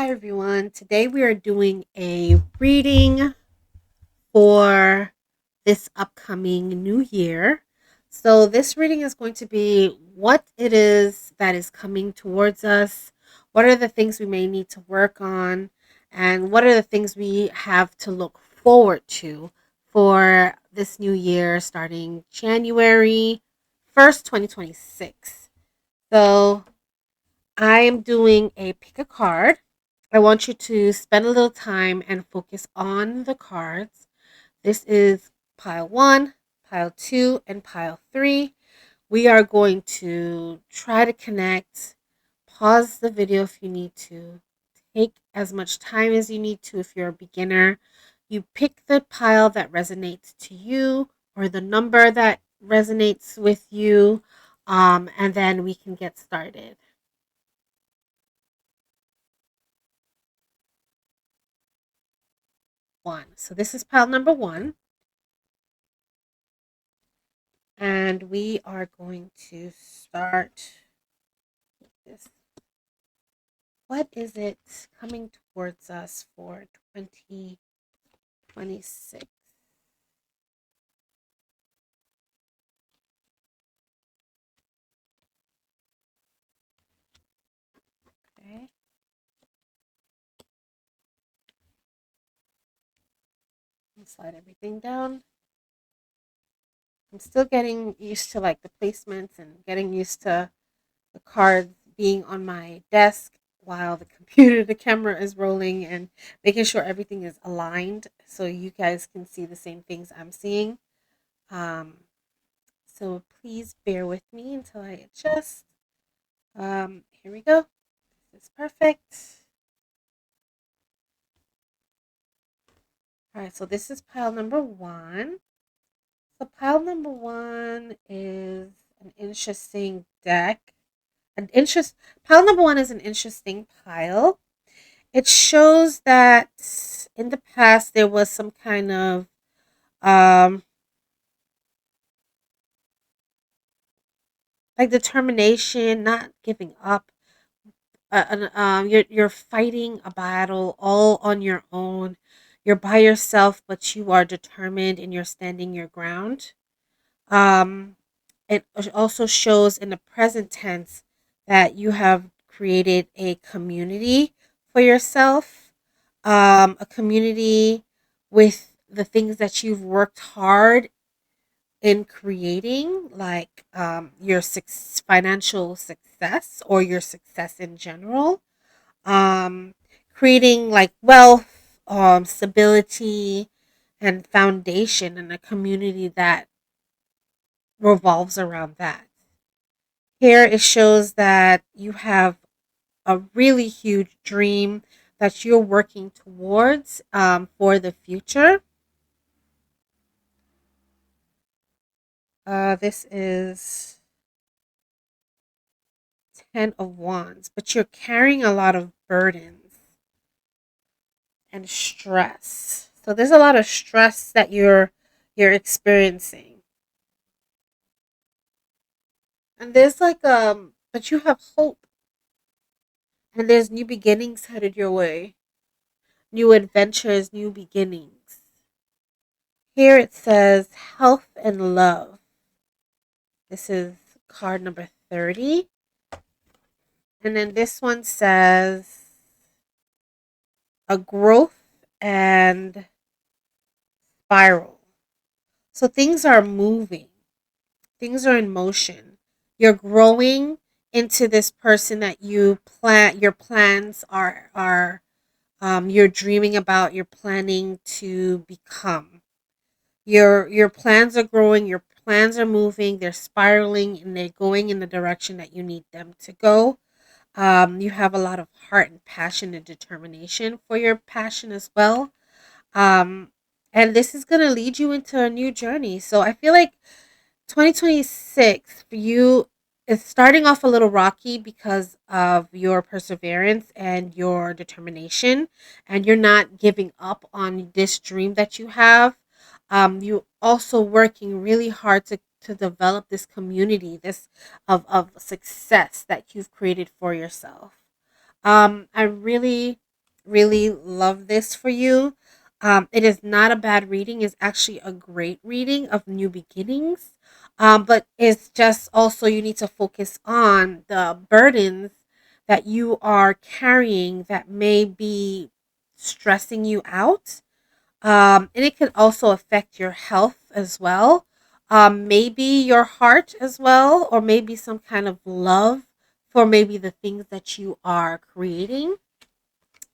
Hi everyone. Today we are doing a reading for this upcoming new year. So this reading is going to be what it is that is coming towards us, what are the things we may need to work on, and what are the things we have to look forward to for this new year starting January 1st, 2026. So I am doing a pick a card. I want you to spend a little time and focus on the cards. This is pile one, pile two, and pile three. We are going to try to connect. Pause the video if you need to. Take as much time as you need to if you're a beginner. You pick the pile that resonates to you or the number that resonates with you, and then we can get started. One. So this is pile number one. And we are going to start this. What is it coming towards us for 2026? Okay. Slide everything down. I'm still getting used to like the placements and getting used to the cards being on my desk while the camera is rolling and making sure everything is aligned so you guys can see the same things I'm seeing. Um, so please bear with me until I adjust. Here we go. This is perfect. All right, so this is pile number one. So pile number one is an interesting deck. Pile number one is an interesting pile. It shows that in the past there was some kind of um like determination, not giving up. You're fighting a battle all on your own. You're by yourself, but you are determined and you're standing your ground. Um, it also shows in the present tense that you have created a community for yourself, a community with the things that you've worked hard in creating, like your financial success or your success in general, um, creating like wealth, stability, and foundation in a community that revolves around that. Here it shows that you have a really huge dream that you're working towards for the future. This is 10 of Wands, but you're carrying a lot of burdens and stress. So there's a lot of stress that you're experiencing. And there's like but you have hope and there's new beginnings headed your way. New adventures, new beginnings. Here it says health and love. This is card number 30. And then this one says a growth and spiral. So things are moving. Things are in motion. You're growing into this person that you plan your plans are you're dreaming about, you're planning to become. Your plans are growing, your plans are moving, they're spiraling and they're going in the direction that you need them to go. You have a lot of heart and passion and determination for your passion as well. Um, and this is going to lead you into a new journey. So I feel like 2026 for you is starting off a little rocky because of your perseverance and your determination, and you're not giving up on this dream that you have. You also working really hard to develop this community, this of success that you've created for yourself. I really really love this for you. It is not a bad reading. It's actually a great reading of new beginnings. But it's just also you need to focus on the burdens that you are carrying that may be stressing you out. And it can also affect your health as well. Maybe your heart as well, or maybe some kind of love for maybe the things that you are creating.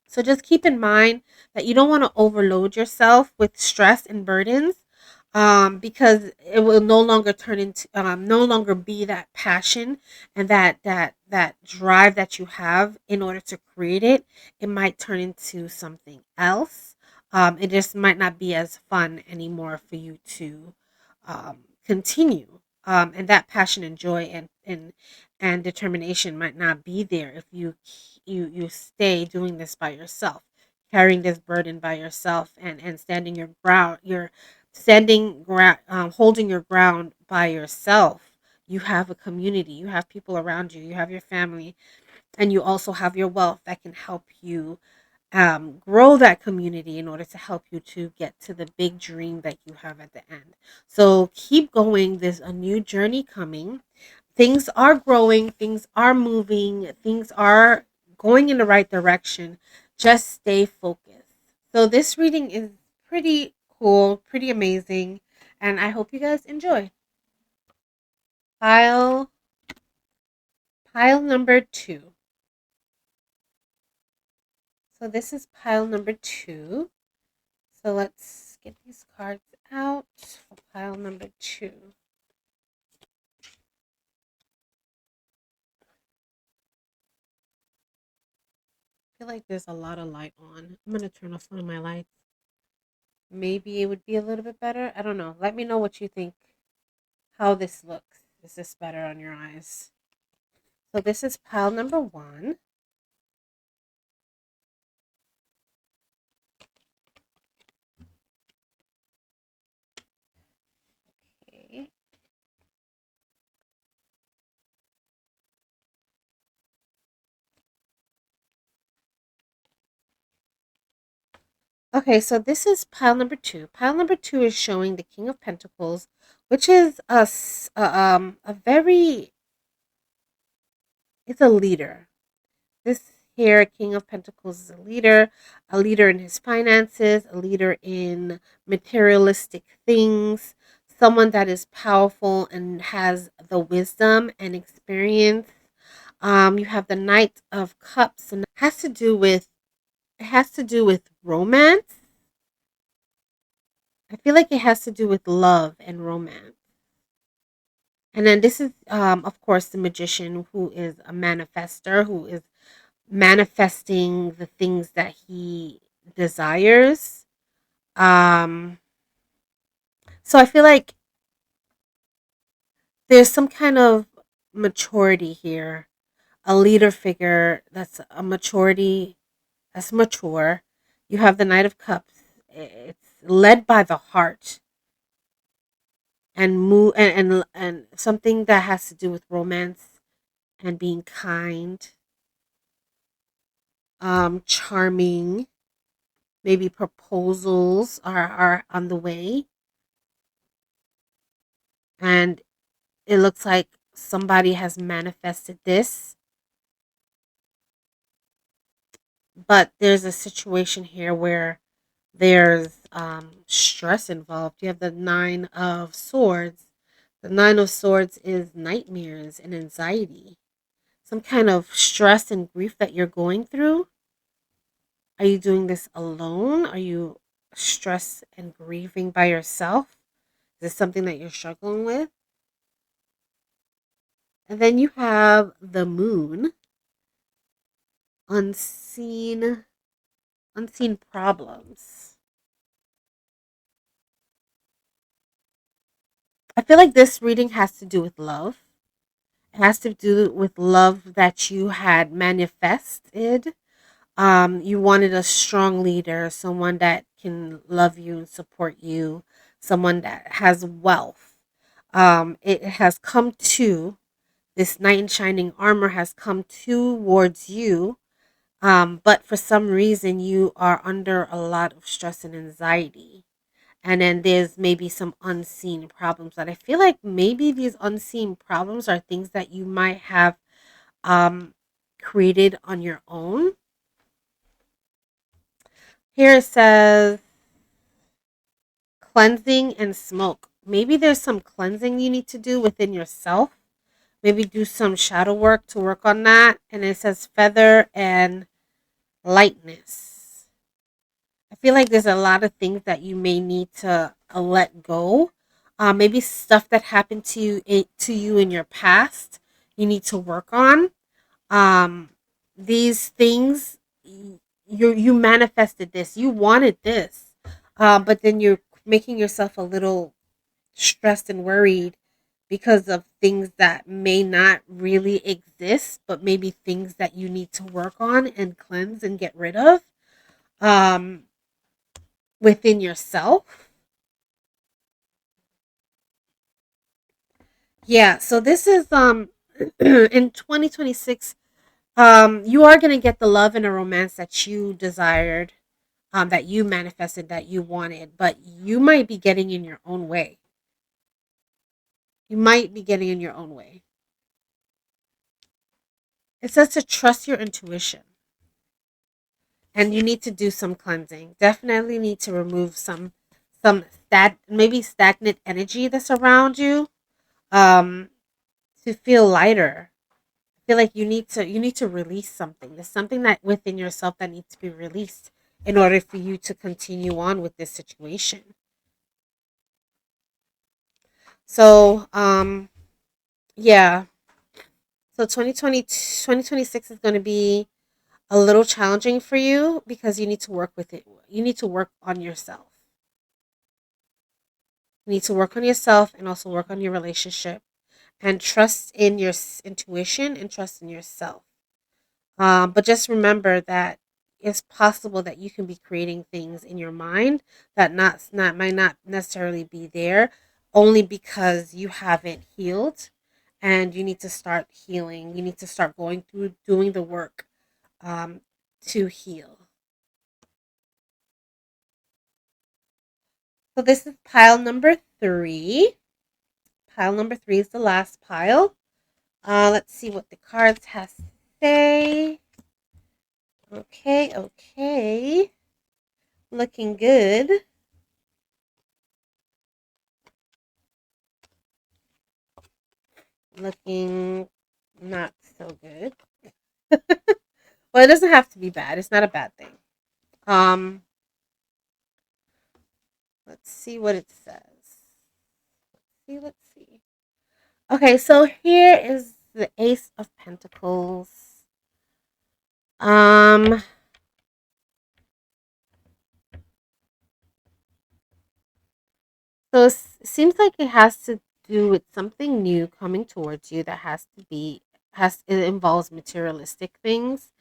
So just keep in mind that you don't want to overload yourself with stress and burdens, because it will no longer turn into no longer be that passion and that drive that you have in order to create it. It might turn into something else. It just might not be as fun anymore for you to continue. And that passion and joy and determination might not be there if you stay doing this by yourself, carrying this burden by yourself, and standing your ground. You're standing ground, holding your ground by yourself. You have a community. You have people around you. You have your family, and you also have your wealth that can help you grow that community in order to help you to get to the big dream that you have at the end. So keep going. There's a new journey coming. Things are growing, things are moving, things are going in the right direction. Just stay focused. So this reading is pretty cool, pretty amazing, and I hope you guys enjoy. Pile pile number 2. So this is pile number 2. So let's get these cards out for pile number 2. I feel like there's a lot of light on. I'm gonna turn off one of my lights. Maybe it would be a little bit better. I don't know. Let me know what you think, how this looks. Is this better on your eyes? So this is pile number 1. Okay. Okay, so this is pile number 2. Pile number 2 is showing the King of Pentacles, which is a very, it's a leader. This here, King of Pentacles, is a leader in his finances, a leader in materialistic things, someone that is powerful and has the wisdom and experience. You have the Knight of Cups, and it has to do with romance. I feel like it has to do with love and romance. And then this is, of course, the Magician, who is a manifester, who is manifesting the things that he desires. Um, so I feel like there's some kind of maturity here, a leader figure that's a maturity, that's mature. You have the Knight of Cups. It's led by the heart and move and something that has to do with romance and being kind, charming. Maybe proposals are on the way, and it looks like somebody has manifested this, but there's a situation here where there's stress involved. You have the Nine of Swords. The Nine of Swords is nightmares and anxiety, some kind of stress and grief that you're going through. Are you doing this alone? Are you stressed and grieving by yourself? Is this something that you're struggling with? And then you have the Moon, unseen unseen problems. I feel like this reading has to do with love. It has to do with love that you had manifested. You wanted a strong leader, someone that can love you and support you, someone that has wealth. It has come to this knight in shining armor has come towards you. But for some reason, you are under a lot of stress and anxiety. And then there's maybe some unseen problems that I feel like maybe these unseen problems are things that you might have um, created on your own. Here it says cleansing and smoke. Maybe there's some cleansing you need to do within yourself. Maybe do some shadow work to work on that. And it says feather and lightness. I feel like there's a lot of things that you may need to let go. Maybe stuff that happened to you in your past. You need to work on these things. You manifested this. You wanted this, but then you're making yourself a little stressed and worried because of things that may not really exist, but maybe things that you need to work on and cleanse and get rid of. Um, Within yourself. Yeah, so this is in 2026 you are going to get the love and a romance that you desired, that you manifested, that you wanted, but you might be getting in your own way. You might be getting in your own way. It says to trust your intuition. And you need to do some cleansing. Definitely need to remove some maybe stagnant energy that's around you um to feel lighter. Feel like you need to release something. There's something that within yourself that needs to be released in order for you to continue on with this situation. So, yeah. So 2026 is going to be a little challenging for you because you need to work with it. You need to work on yourself. You need to work on yourself and also work on your relationship and trust in your intuition and trust in yourself. But just remember that it's possible that you can be creating things in your mind that not might not necessarily be there, only because you haven't healed, and you need to start healing. You need to start going through doing the work um, to heal. So this is pile number three. Pile number three is the last pile. Let's see what the cards has to say. Okay, okay. Looking good. Looking not so good. Well, it doesn't have to be bad. It's not a bad thing. Um, let's see what it says. Let's see. Okay, so here is the Ace of Pentacles. Um, so it seems like it has to do with something new coming towards you that it involves materialistic things.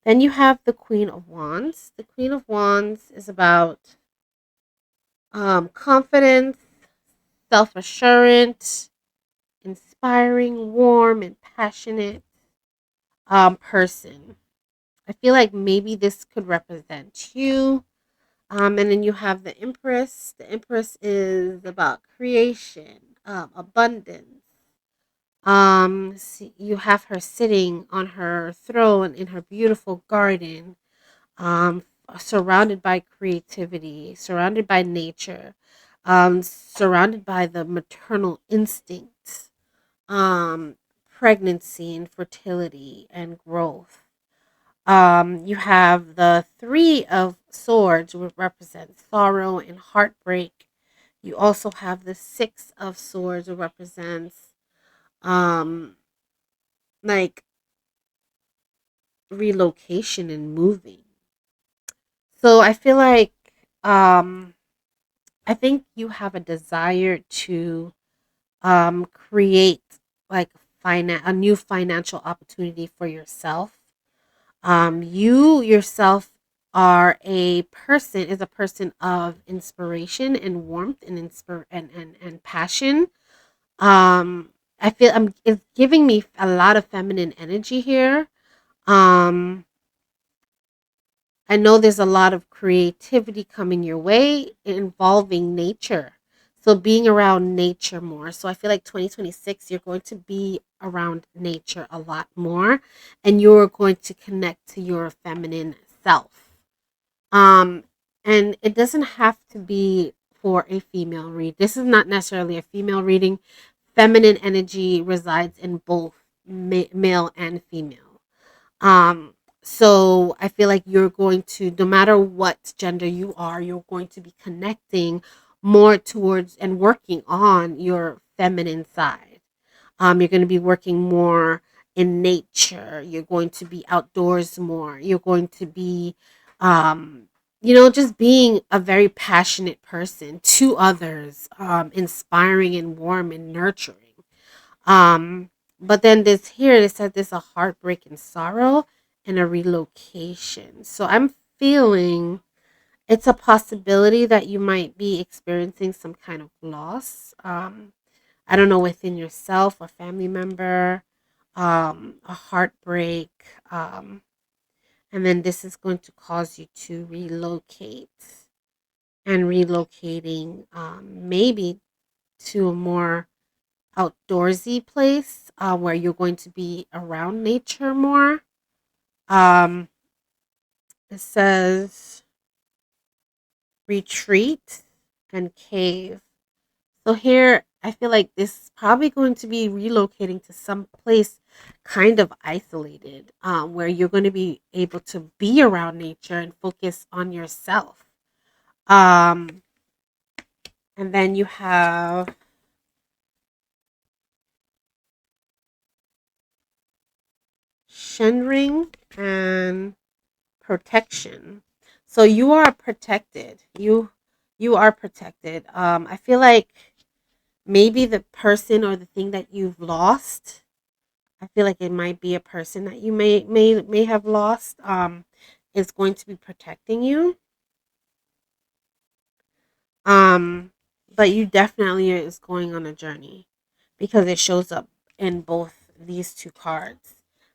Then you have the Queen of Wands. The Queen of Wands is about confidence, self assurance, inspiring, warm, and passionate person. I feel like maybe this could represent you. And then you have the Empress. The Empress is about creation, abundance. You have her sitting on her throne in her beautiful garden, surrounded by creativity, surrounded by nature, surrounded by the maternal instincts, um, pregnancy and fertility and growth. You have the Three of Swords, which represents sorrow and heartbreak. You also have the Six of Swords, which represents um, like relocation and moving. So I feel like um, I think you have a desire to create like a new financial opportunity for yourself. You yourself is a person of inspiration and warmth and and passion. I feel it's giving me a lot of feminine energy here. Um, I know there's a lot of creativity coming your way involving nature. So being around nature more. So I feel like 2026, you're going to be around nature a lot more, and you're going to connect to your feminine self. Um, and it doesn't have to be for a female read. This is not necessarily a female reading. Feminine energy resides in both male and female. Um, so I feel like you're going to, no matter what gender you are, you're going to be connecting more towards and working on your feminine side. You're going to be working more in nature. You're going to be outdoors more. You're going to be, um, just being a very passionate person to others, inspiring and warm and nurturing. Um, but then this here, it said there's a heartbreak and sorrow and a relocation. So I'm feeling it's a possibility that you might be experiencing some kind of loss. I don't know, within yourself, a family member, a heartbreak. And then this is going to cause you to relocate and relocating, maybe to a more outdoorsy place, where you're going to be around nature more. Um, it says retreat and cave. So here, I feel like this is probably going to be relocating to some place kind of isolated, where you're going to be able to be around nature and focus on yourself. Um, and then you have Shenring and protection. So you are protected. You are protected. I feel like maybe the person or the thing that you've lost, I feel like it might be a person that you may have lost, is going to be protecting you. Um, but you definitely is going on a journey, because it shows up in both these two cards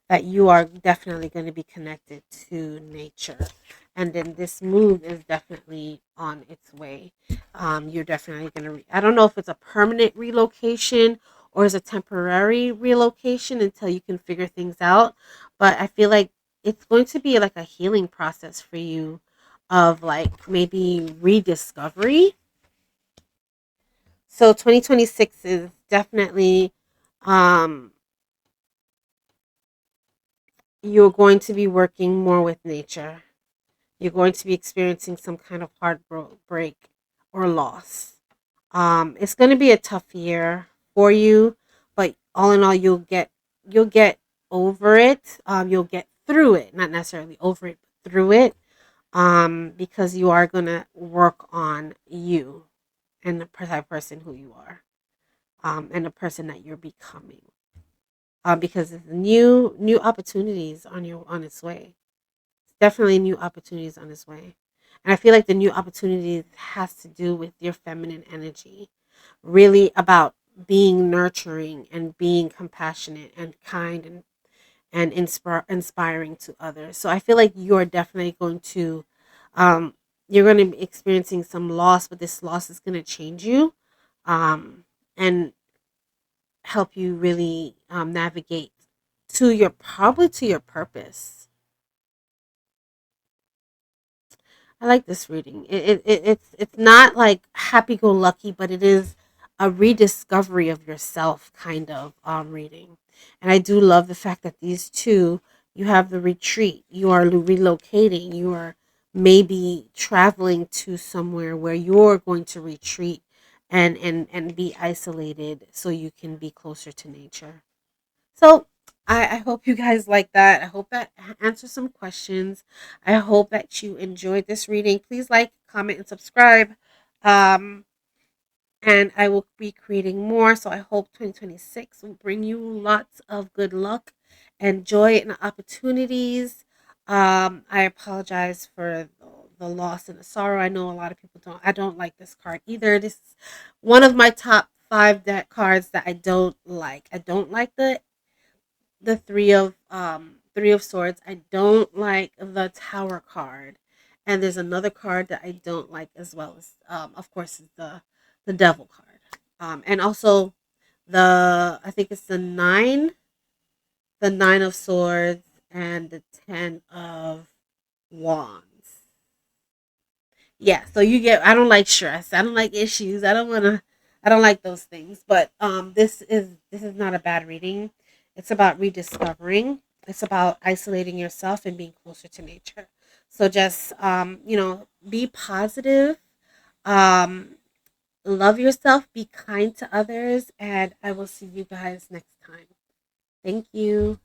that you are definitely going to be connected to nature. And then this move is definitely on its way. You're definitely going to, I don't know if it's a permanent relocation or is a temporary relocation until you can figure things out. But I feel like it's going to be like a healing process for you, of like maybe rediscovery. So 2026 is definitely, um you're going to be working more with nature. You're going to be experiencing some kind of heartbreak or loss. It's going to be a tough year for you, but all in all, you'll get over it. You'll get through it, not necessarily over it, but through it. Because you are going to work on you and the type of person who you are, and the person that you're becoming. Because there's new opportunities on its way. Definitely new opportunities on its way. And I feel like the new opportunities has to do with your feminine energy. Really about being nurturing and being compassionate and kind, and inspiring to others. So I feel like you're definitely going to, um you're going to be experiencing some loss, but this loss is going to change you, and help you really, navigate to your, probably to your purpose. I like this reading. It's not like happy go lucky, but it is a rediscovery of yourself kind of, reading. And I do love the fact that these two, you have the retreat, you are relocating, you are maybe traveling to somewhere where you're going to retreat, and be isolated so you can be closer to nature. So I hope you guys like that. I hope that answers some questions. I hope that you enjoyed this reading. Please like, comment, and subscribe. Um, and I will be creating more. So I hope 2026 will bring you lots of good luck and joy and opportunities. I apologize for the loss and the sorrow. I know a lot of people don't. I don't like this card either. This is one of my top five deck cards that I don't like. I don't like the three of swords. I don't like the tower card. And there's another card that I don't like as well as, of course, is the Devil card. And also I think it's the Nine of Swords, and the Ten of Wands. Yeah, so you get, I don't like stress. I don't like issues. I don't like those things. But this is not a bad reading. It's about rediscovering. It's about isolating yourself and being closer to nature. So just be positive. Um love yourself, be kind to others, and I will see you guys next time. Thank you.